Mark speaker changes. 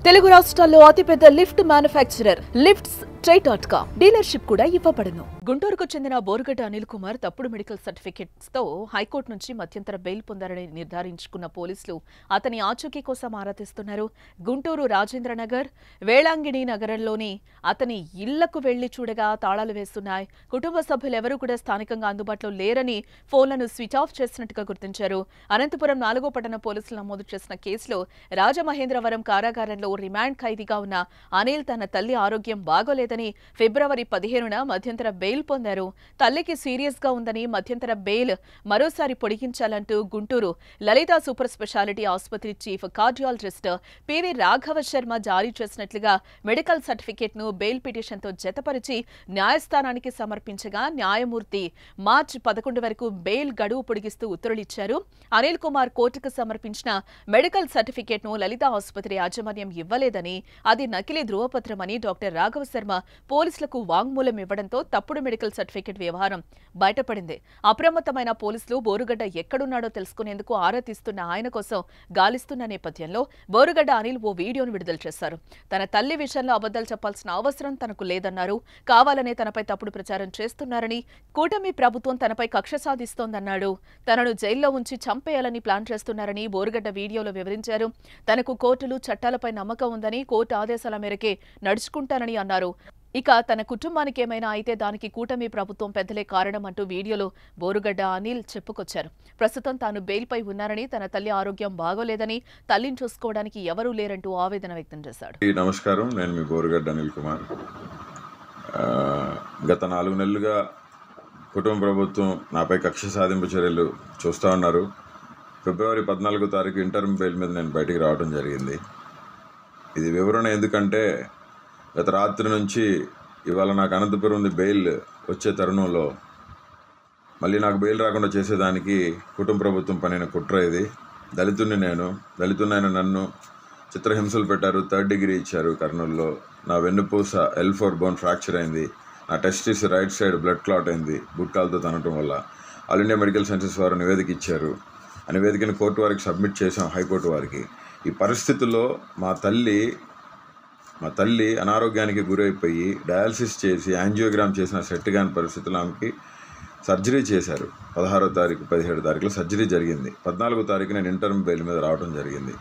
Speaker 1: తెలుగు రాష్ట్రాల్లో అతిపెద్ద lift manufacturer lifts ట్రై.com dealership కూడా ఇవ్వబడును. గుంటూరుకు చెందిన బోరుగడ్డ అనిల్ కుమార్ తప్పుడు మెడికల్ సర్టిఫికెట్స్ తో హైకోర్టు నుంచి మధ్యంతర బెయిల్ పొందారని నిర్ధారించుకున్న పోలీసులు అతని ఆచూకీ కోసం ఆరా తీస్తున్నారు. గుంటూరు రాజేంద్రనగర్, వేళాంగిణి నగరంలోని అతని ఇళ్లకు వెళ్లి చూడగా తాళాలు వేస్తున్నాయి. కుటుంబ సభ్యులెవరూ కూడా స్థానికంగా అందుబాటులో లేరని ఫోన్లను స్విచ్ ఆఫ్ చేసినట్టుగా గుర్తించారు. అనంతపురం 4వ పట్టణ పోలీసులు నమోదు చేసిన కేసులో రాజమహేంద్రవరం కారాగారంలో రిమాండ్ ఖైదీగా ఉన్న అనిల్ తన తల్లి ఆరోగ్యం బాగోలేదని ఫిబ్రవరి 15న మధ్యంతర బెయిల్ పొందారు. తల్లికి సీరియస్ గా ఉందని మధ్యంతర బెయిల్ మరోసారి పొడిగించాలంటూ గుంటూరు లలిత సూపర్ స్పెషాలిటీ ఆసుపత్రి chief cardiologist PV Raghava Sharma జారీ చేసినట్లుగా మెడికల్ సర్టిఫికెట్ ను బెయిల్ పిటిషన్ తో జతపరిచి న్యాయస్థానానికి సమర్పించగా న్యాయమూర్తి మార్చి 11 వరకు బెయిల్ గడువు పొడిగిస్తూ ఉత్తర్వులిచ్చారు. అనిల్ కుమార్ కోర్టుకు సమర్పించిన మెడికల్ సర్టిఫికెట్ ను లలిత ఆసుపత్రి యాజమాన్యం ఇవ్వలేదని, అది నకిలీ ధృవపత్రమని డాక్టర్ రాఘవ శర్మ పోలీసులకు వాంగ్మూలం ఇవ్వడంతో తప్పుడు మెడికల్ సర్టిఫికెట్ వ్యవహారం బయటపడింది. అప్రమత్తమైన పోలీసులు బోరుగడ్డ ఎక్కడున్నాడో తెలుసుకునేందుకు ఆరా తీస్తున్న ఆయన కోసం గాలిస్తున్న నేపథ్యంలో బోరుగడ్డ అనిల్ ఓ వీడియోను విడుదల చేశారు. తన తల్లి విషయంలో అబద్ధాలు చెప్పాల్సిన అవసరం తనకు లేదన్నారు. కావాలనే తనపై తప్పుడు ప్రచారం చేస్తున్నారని, కూటమి ప్రభుత్వం తనపై కక్ష సాధిస్తోందన్నాడు. తనను జైల్లో ఉంచి చంపేయాలని ప్లాన్ చేస్తున్నారని బోరుగడ్డ వీడియోలో వివరించారు. తనకు కోర్టులు, చట్టాలపై నమ్మకం ఉందని, కోర్టు ఆదేశాల మేరకే నడుచుకుంటానని అన్నారు. ఇక తన కుటుంబానికి ఏమైనా అయితే దానికి కూటమి ప్రభుత్వం పెద్దలే కారణం అంటూ వీడియోలో బోరుగడ్డ అనిల్ చెప్పుకొచ్చారు. ప్రస్తుతం తాను బెయిల్పై ఉన్నారని, తన తల్లి ఆరోగ్యం బాగోలేదని, తల్లిని చూసుకోవడానికి ఎవరూ లేరంటూ ఆవేదన వ్యక్తం చేశాడు.
Speaker 2: నమస్కారం, నేను మీ బోరుగడ్డ అనిల్ కుమార్. గత 4 నెలలుగా కుటుంబ ప్రభుత్వం నాపై కక్ష సాధింపు చర్యలు చూస్తూ ఉన్నారు. ఫిబ్రవరి 14వ తారీఖు ఇంటర్మ్ బెయిల్ మీద నేను బయటికి రావడం జరిగింది. ఇది వివరణ ఎందుకంటే, గత రాత్రి నుంచి ఇవాళ నాకు అనంతపురం బెయిల్ వచ్చే తరుణంలో మళ్ళీ నాకు బెయిల్ రాకుండా చేసేదానికి కుటుంబ ప్రభుత్వం పనిన కుట్ర ఇది. దళితున్నైన నన్ను చిత్రహింసలు పెట్టారు. 3rd డిగ్రీ ఇచ్చారు కర్నూలులో. నా వెన్నుపూస L4 బోన్ ఫ్రాక్చర్ అయింది. నా testis right side blood clot అయింది గుట్కాలతో తనటం వల్ల. ఆల్ ఇండియా మెడికల్ సైన్సెస్ వారు నివేదిక ఇచ్చారు. ఆ నివేదికను కోర్టు వారికి సబ్మిట్ చేశాం, హైకోర్టు వారికి. ఈ పరిస్థితుల్లో మా తల్లి అనారోగ్యానికి గురైపోయి డయాలసిస్ చేసి యాంజియోగ్రామ్ చేసిన సెట్ కాని పరిస్థితుల్లో ఆమెకి సర్జరీ చేశారు. 16వ తారీఖు 17వ తారీఖులో సర్జరీ జరిగింది. 14వ తారీఖు నేను ఇంటర్మ్ బెయిల్ మీద రావడం జరిగింది.